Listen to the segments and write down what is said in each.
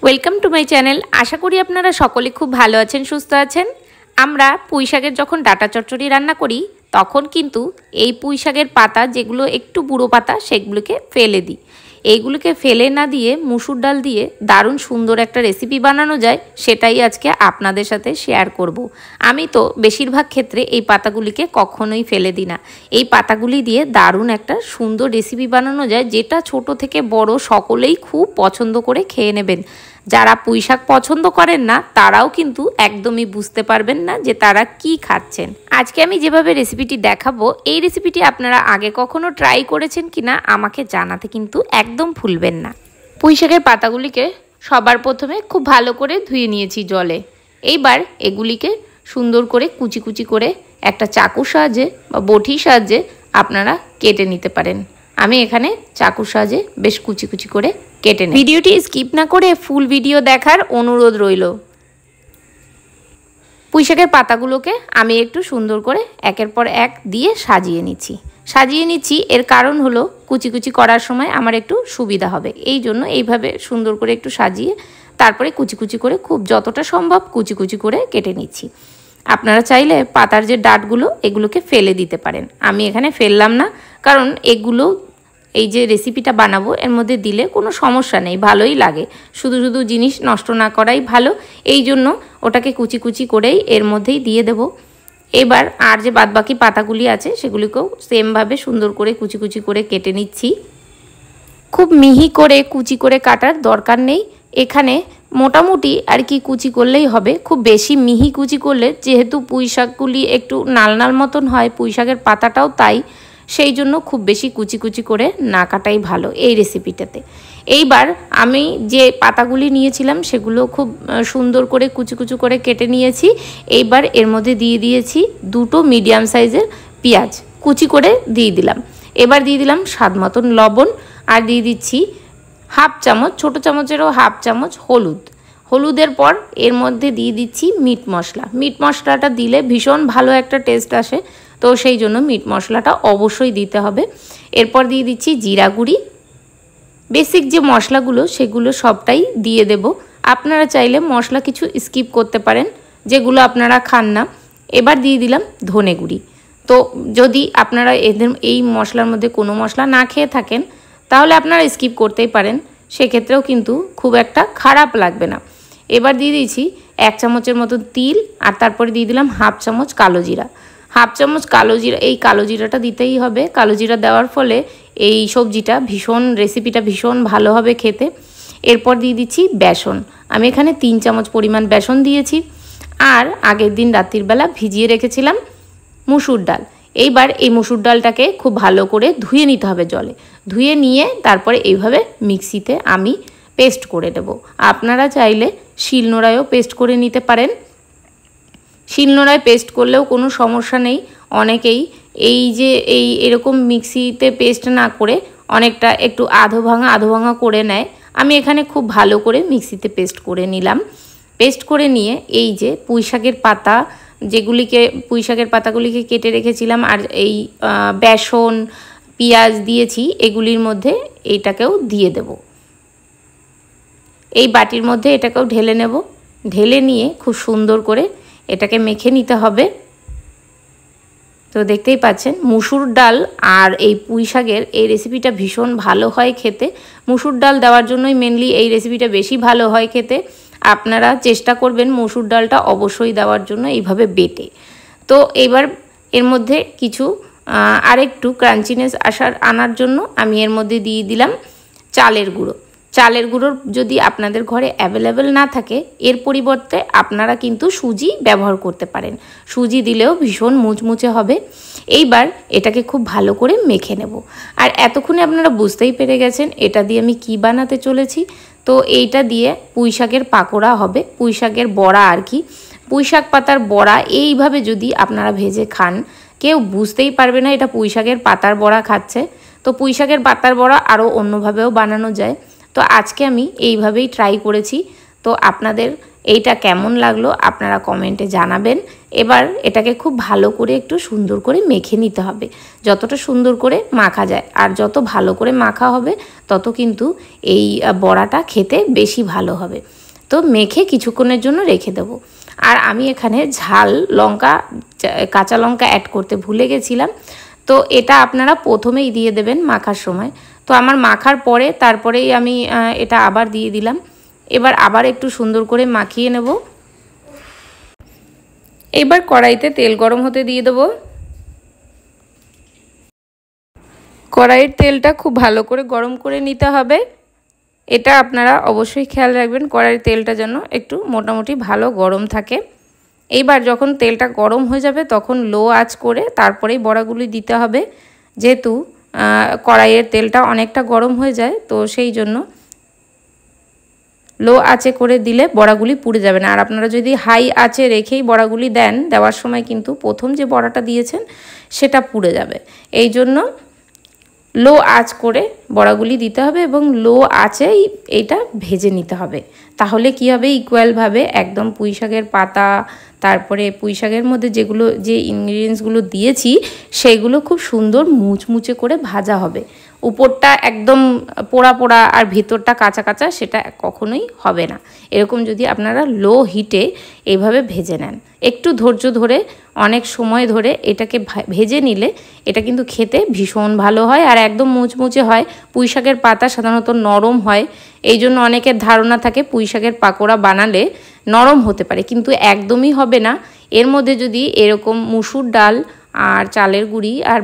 Welcome to my channel. আশা করি আপনারা সকলে খুব ভালো আছেন, সুস্থ আছেন। আমরা পুঁই শাকের যখন ডাঁটা চচ্চড়ি রান্না করি তখন কিন্তু এই পুঁই শাকের পাতা যেগুলো একটু বুড়ো পাতা সেগুলোকে ফেলে দিই। এইগুলোকে ফেলে না দিয়ে মুসুর ডাল দিয়ে দারুণ সুন্দর একটা রেসিপি বানানো যায়, সেটাই আজকে আপনাদের সাথে শেয়ার করব। আমি তো বেশিরভাগ ক্ষেত্রে এই পাতাগুলিকে কখনোই ফেলে দিই না। এই পাতাগুলি দিয়ে দারুণ একটা সুন্দর রেসিপি বানানো যায়, যেটা ছোট থেকে বড় সকলেই খুব পছন্দ করে খেয়ে নেবেন। যারা পুঁই শাক পছন্দ করেন না তারাও কিন্তু একদমই বুঝতে পারবেন না যে তারা কি খাচ্ছেন। আজকে আমি যেভাবে রেসিপিটি দেখাবো, এই রেসিপিটি আপনারা আগে কখনো ট্রাই করেছেন কিনা আমাকে জানাতে কিন্তু একদম ভুলবেন না। পুঁই শাকের পাতাগুলিকে সবার প্রথমে খুব ভালো করে ধুয়ে নিয়েছি জলে। এইবার এগুলিকে সুন্দর করে কুচি কুচি করে একটা চাকুর সাহায্যে বা বটির সাহায্যে আপনারা কেটে নিতে পারেন। আমি এখানে চাকুর সাহায্যে বেশ কুচি কুচি করে কেটে নিই। ভিডিওটি স্কিপ না করে ফুল ভিডিও দেখার অনুরোধ রইল। পুঁই শাকের পাতাগুলোকে আমি একটু সুন্দর করে একের পর এক দিয়ে সাজিয়ে নিচ্ছি। এর কারণ হলো কুচি কুচি করার সময় আমার একটু সুবিধা হবে, এই জন্য এইভাবে সুন্দর করে একটু সাজিয়ে তারপরে কুচি কুচি করে খুব যতটা সম্ভব কুচি কুচি করে কেটে নিচ্ছি। আপনারা চাইলে পাতার যে ডাঁটগুলো এগুলোকে ফেলে দিতে পারেন। আমি এখানে ফেললাম না, কারণ এগুলো এই যে রেসিপিটা বানাবো এর মধ্যে দিলে কোনো সমস্যা নেই, ভালোই লাগে। শুধু শুধু জিনিস নষ্ট না করাই ভালো, এই জন্য ওটাকে কুচি কুচি করেই এর মধ্যেই দিয়ে দেব। এবার আর যে বাদবাকি পাতাগুলি আছে সেগুলিকেও সেমভাবে সুন্দর করে কুচি কুচি করে কেটে নিচ্ছি। খুব মিহি করে কুচি করে কাটার দরকার নেই, এখানে মোটামুটি আর কি কুচি করলেই হবে। খুব বেশি মিহি কুচি করলে, যেহেতু পুঁই শাকগুলি একটু নাল নাল মতন হয়, পুঁই শাকের পাতাটাও তাই, সেই জন্য খুব বেশি কুচি কুচি করে না কাটাই ভালো এই রেসিপিটাতে। এইবার আমি যে পাতাগুলি নিয়েছিলাম সেগুলো খুব সুন্দর করে কুচি কুচি করে কেটে নিয়েছি। এইবার এর মধ্যে দিয়ে দিয়েছি দুটো মিডিয়াম সাইজের পেঁয়াজ কুচি করে দিয়ে দিলাম। এবার দিয়ে দিলাম স্বাদ মতন লবণ, আর দিয়ে দিচ্ছি হাফ চামচ, ছোটো চামচেরও হাফ চামচ হলুদের পর এর মধ্যে দিয়ে দিচ্ছি মিট মশলা। মিট মশলাটা দিলে ভীষণ ভালো একটা টেস্ট আসে, তো সেই জন্য মিট মশলাটা অবশ্যই দিতে হবে। এরপর দিয়ে দিচ্ছি জিরা গুঁড়ি। বেসিক যে মশলাগুলো সেগুলো সবটাই দিয়ে দেব। আপনারা চাইলে মশলা কিছু স্কিপ করতে পারেন যেগুলো আপনারা খান না। এবার দিয়ে দিলাম ধনে গুঁড়ি। তো যদি আপনারা এই মশলার মধ্যে কোনো মশলা না খেয়ে থাকেন তাহলে আপনারা স্কিপ করতেই পারেন, সেক্ষেত্রেও কিন্তু খুব একটা খারাপ লাগবে না। এবার দিয়ে দিয়েছি 1 চামচের মতো তিল, আর তারপরে দিয়ে দিলাম হাফ চামচ কালো জিরা। হাফ চামচ কালো জিরা, এই কালো জিরাটা দিতেই হবে। কালো জিরা দেওয়ার ফলে এই সবজিটা রেসিপিটা ভীষণ ভালো হবে খেতে। এরপর দিয়ে দিচ্ছি বেসন। আমি এখানে 3 চামচ পরিমাণ বেসন দিয়েছি। আর আগের দিন রাত্রির বেলা ভিজিয়ে রেখেছিলাম মুসুর ডাল। এইবার এই মুসুর ডালটাকে খুব ভালো করে ধুয়ে নিতে হবে জলে। ধুয়ে নিয়ে তারপরে এইভাবে মিক্সিতে আমি পেস্ট করে দেব। আপনারা চাইলে শিলনোড়ায়ও পেস্ট করে নিতে পারেন। শিলনোড়ায় পেস্ট করলেও কোনো সমস্যা নেই। অনেকেই এরকম মিক্সিতে পেস্ট না করে অনেকটা একটু আধো ভাঙা করে নেয়। আমি এখানে খুব ভালো করে মিক্সিতে পেস্ট করে নিলাম। পেস্ট করে নিয়ে এই যে পুঁই শাকের পাতাগুলিকে কেটে রেখেছিলাম, আর এই বেসন পেঁয়াজ দিয়েছি, এগুলির মধ্যে এইটাকেও দিয়ে দেব। এই বাটির মধ্যে এটাকেও ঢেলে নেব। ঢেলে নিয়ে খুব সুন্দর করে এটাকে মেখে নিতে হবে। তো দেখতেই পাচ্ছেন মুসুর ডাল আর এই পুঁই শাকের এই রেসিপিটা ভীষণ ভালো হয় খেতে। মুসুর ডাল দেওয়ার জন্যই মেনলি এই রেসিপিটা বেশি ভালো হয় খেতে। আপনারা চেষ্টা করবেন মুসুর ডালটা অবশ্যই দেওয়ার জন্য এইভাবে বেটে। তো এবার এর মধ্যে কিছু আরেকটু ক্রাঞ্চিনেস আনার জন্য আমি এর মধ্যে দিয়ে দিলাম চালের গুঁড়ো। চালের গুঁড়োর যদি আপনাদের ঘরে অ্যাভেলেবেল না থাকে, এর পরিবর্তে আপনারা কিন্তু সুজি ব্যবহার করতে পারেন। সুজি দিলেও ভীষণ মুচমুচে হবে। এইবার এটাকে খুব ভালো করে মেখে নেব। আর এতক্ষণে আপনারা বুঝতেই পেরে গেছেন এটা দিয়ে আমি কি বানাতে চলেছি। তো এইটা দিয়ে পুঁই শাকের পাকোড়া হবে, পুঁই শাকের বড়া আর কি। পুঁই শাক পাতার বড়া এইভাবে যদি আপনারা ভেজে খান, কেউ বুঝতেই পারবে না এটা পুঁই শাকের পাতার বড়া খাচ্ছে। তো পুঁই শাকের পাতার বড়া আরও অন্যভাবেও বানানো যায়। তো আজকে আমি এইভাবেই ট্রাই করেছি। তো আপনাদের এইটা কেমন লাগলো আপনারা কমেন্টে জানাবেন। এবার এটাকে খুব ভালো করে একটু সুন্দর করে মেখে নিতে হবে, যতটা সুন্দর করে মাখা যায়। আর যত ভালো করে মাখা হবে তত কিন্তু এই বড়াটা খেতে বেশি ভালো হবে। তো মেখে কিছুক্ষণের জন্য রেখে দেবো। আর আমি এখানে ঝাল লঙ্কা, কাঁচা লঙ্কা অ্যাড করতে ভুলে গেছিলাম, তো এটা আপনারা প্রথমেই দিয়ে দেবেন মাখার সময়। তো আমার মাখার পরে তারপরেই আমি এটা আবার দিয়ে দিলাম। এবার আবার একটু সুন্দর করে মাখিয়ে নেব। এবার কড়াইতে তেল গরম হতে দিয়ে দেবো। কড়াইয়ের তেলটা খুব ভালো করে গরম করে নিতে হবে। এটা আপনারা অবশ্যই খেয়াল রাখবেন কড়াইয়ের তেলটা যেন একটু মোটামুটি ভালো গরম থাকে। এইবার যখন তেলটা গরম হয়ে যাবে তখন লো আঁচ করে তারপরেই বড়াগুলি দিতে হবে, যেহেতু কড়াইয়ের তেলটা অনেকটা গরম হয়ে যায়, তো সেই জন্য লো আঁচে করে দিলে বড়াগুলি পুড়ে যাবে না। আর আপনারা যদি হাই আঁচে রেখেই বড়াগুলি দেন, দেওয়ার সময় কিন্তু প্রথম যে বড়াটা দিয়েছেন সেটা পুড়ে যাবে। এই জন্য লো আঁচ করে বড়াগুলি দিতে হবে এবং লো আঁচেই এইটা ভেজে নিতে হবে। তাহলে কি হবে, ইকুয়ালভাবে একদম পুঁই শাকের পাতা, তারপরে পুঁই শাকের মধ্যে যে ইনগ্রিডিয়েন্টসগুলো দিয়েছি সেইগুলো খুব সুন্দর মুচমুচে করে ভাজা হবে। উপরটা একদম পোড়া পোড়া আর ভিতরটা কাঁচা কাঁচা সেটা কখনোই হবে না। এরকম যদি আপনারা লো হিটে এইভাবে ভেজে নেন, একটু ধৈর্য ধরে অনেক সময় ধরে এটাকে ভেজে নিলে এটা কিন্তু খেতে ভীষণ ভালো হয় আর একদম মুচমুচে হয়। পুঁই শাকের পাতা সাধারণত নরম হয়, এই জন্য অনেকের ধারণা থাকে পুঁই শাকের পাকোড়া বানালে নরম হতে পারে, কিন্তু একদমই হবে না। এর মধ্যে যদি এরকম মুসুর ডাল আর চালের গুঁড়ি আর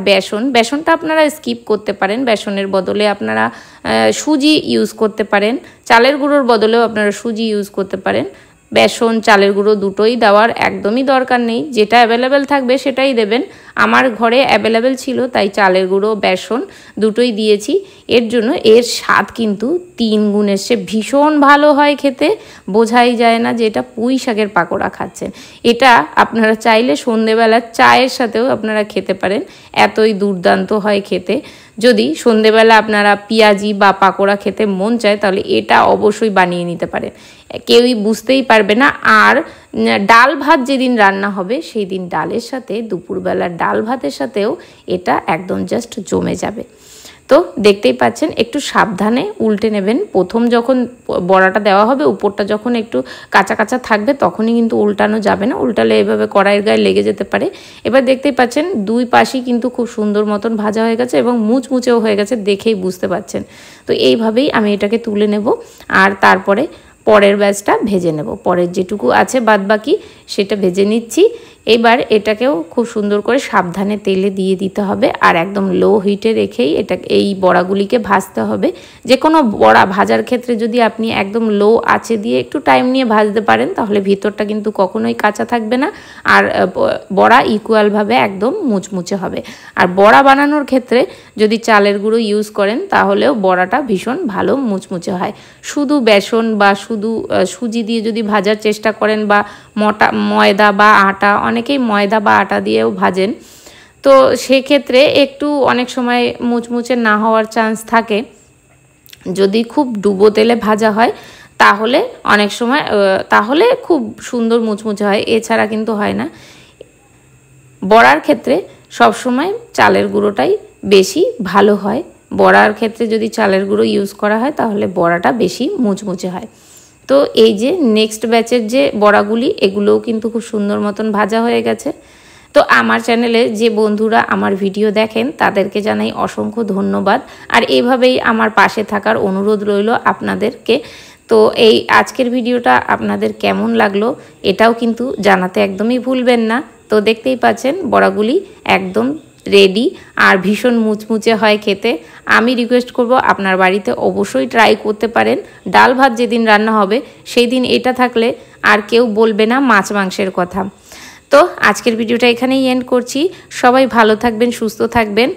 বেসনটা আপনারা স্কিপ করতে পারেন, বেসনের বদলে আপনারা সুজি ইউজ করতে পারেন, চালের গুঁড়োর বদলেও আপনারা সুজি ইউজ করতে পারেন। বেসন চালের গুঁড়ো দুটোই দেওয়ার একদমই দরকার নেই, যেটা অ্যাভেলেবেল থাকবে সেটাই দেবেন। আমার ঘরে অ্যাভেলেবেল ছিল তাই চালের গুঁড়ো বেসন দুটোই দিয়েছি। এর জন্য এর স্বাদ কিন্তু 3 গুণ এসছে, ভীষণ ভালো হয় খেতে, বোঝাই যায় না যে এটা পুঁই শাকের পাকোড়া খাচ্ছেন। এটা আপনারা চাইলে সন্ধেবেলা চায়ের সাথেও আপনারা খেতে পারেন, এতই দুর্দান্ত হয় খেতে। যদি সন্ধেবেলা আপনারা পেঁয়াজি বা পাকোড়া খেতে মন চায় তাহলে এটা অবশ্যই বানিয়ে নিতে পারেন, কেউই বুঝতেই পারবে না। আর ডাল ভাত যেদিন রান্না হবে সেই দিন ডালের সাথে, দুপুরবেলার ডাল ভাতের সাথেও এটা একদম জাস্ট জমে যাবে। তো দেখতেই পাচ্ছেন, একটু সাবধানে উল্টে নেবেন। প্রথম যখন বড়াটা দেওয়া হবে উপরটা যখন একটু কাঁচা কাঁচা থাকবে তখনই কিন্তু উল্টানো যাবে না, উল্টালে এভাবে কড়াইয়ের গায়ে লেগে যেতে পারে। এবার দেখতেই পাচ্ছেন দুই পাশই কিন্তু খুব সুন্দর মতন ভাজা হয়ে গেছে এবং মুচমুচেও হয়ে গেছে, দেখেই বুঝতে পাচ্ছেন। তো এইভাবেই আমি এটাকে তুলে নেব আর তারপরে পরের ব্যাচটা ভেজে নেব, পরের যেটুকু আছে বাদবাকি সেটা ভেজে নিচ্ছি। এবার এটাকেও খুব সুন্দর করে সাবধানে তেলে দিয়ে দিতে হবে আর একদম লো হিটে রেখেই এই বড়াগুলিকে ভাজতে হবে। যে কোনো বড়া ভাজার ক্ষেত্রে যদি আপনি একদম লো আঁচে দিয়ে একটু টাইম নিয়ে ভাজতে পারেন তাহলে ভিতরটা কিন্তু কখনোই কাঁচা থাকবে না আর বড়া ইকুয়ালভাবে একদম মুচমুচে হবে। আর বড়া বানানোর ক্ষেত্রে যদি চালের গুঁড়ো ইউজ করেন তাহলেও বড়াটা ভীষণ ভালো মুচমুচে হয়। শুধু বেসন বা শুধু সুজি দিয়ে যদি ভাজার চেষ্টা করেন বা ময়দা বা আটা, অনেকেই ময়দা বা আটা দিয়েও ভাজেন, তো সেক্ষেত্রে একটু অনেক সময় মুচমুচে না হওয়ার চান্স থাকে। যদি খুব ডুবো তেলে ভাজা হয় তাহলে অনেক সময় তাহলে খুব সুন্দর মুচমুচে হয়, এছাড়া কিন্তু হয় না। বড়ার ক্ষেত্রে সবসময় চালের গুঁড়োটাই বেশি ভালো হয়, বড়ার ক্ষেত্রে যদি চালের গুঁড়ো ইউজ করা হয় তাহলে বড়াটা বেশি মুচমুচে হয়। তো এই যে নেক্সট ব্যাচের যে বড়াগুলি এগুলোও কিন্তু খুব সুন্দর মতন ভাজা হয়ে গেছে। তো আমার চ্যানেলে যে বন্ধুরা আমার ভিডিও দেখেন তাদেরকে জানাই অসংখ্য ধন্যবাদ আর এইভাবেই আমার পাশে থাকার অনুরোধ রইল আপনাদেরকে। তো এই আজকের ভিডিওটা আপনাদের কেমন লাগলো এটাও কিন্তু জানাতে একদমই ভুলবেন না। তো দেখতেই পাচ্ছেন বড়াগুলি একদম রেডি আর ভীষণ মুচমুচে হয় খেতে। আমি রিকোয়েস্ট করব আপনার বাড়িতে অবশ্যই ট্রাই করতে পারেন। ডাল ভাত যেদিন রান্না হবে সেই দিন এটা থাকলে আর কেউ বলবে না মাছ মাংসের কথা। তো আজকের ভিডিওটা এখানেই এন্ড করছি। সবাই ভালো থাকবেন, সুস্থ থাকবেন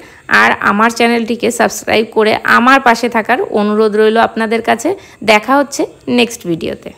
আর আমার চ্যানেলটিকে সাবস্ক্রাইব করে আমার পাশে থাকার অনুরোধ রইল আপনাদের কাছে। দেখা হচ্ছে নেক্সট ভিডিওতে।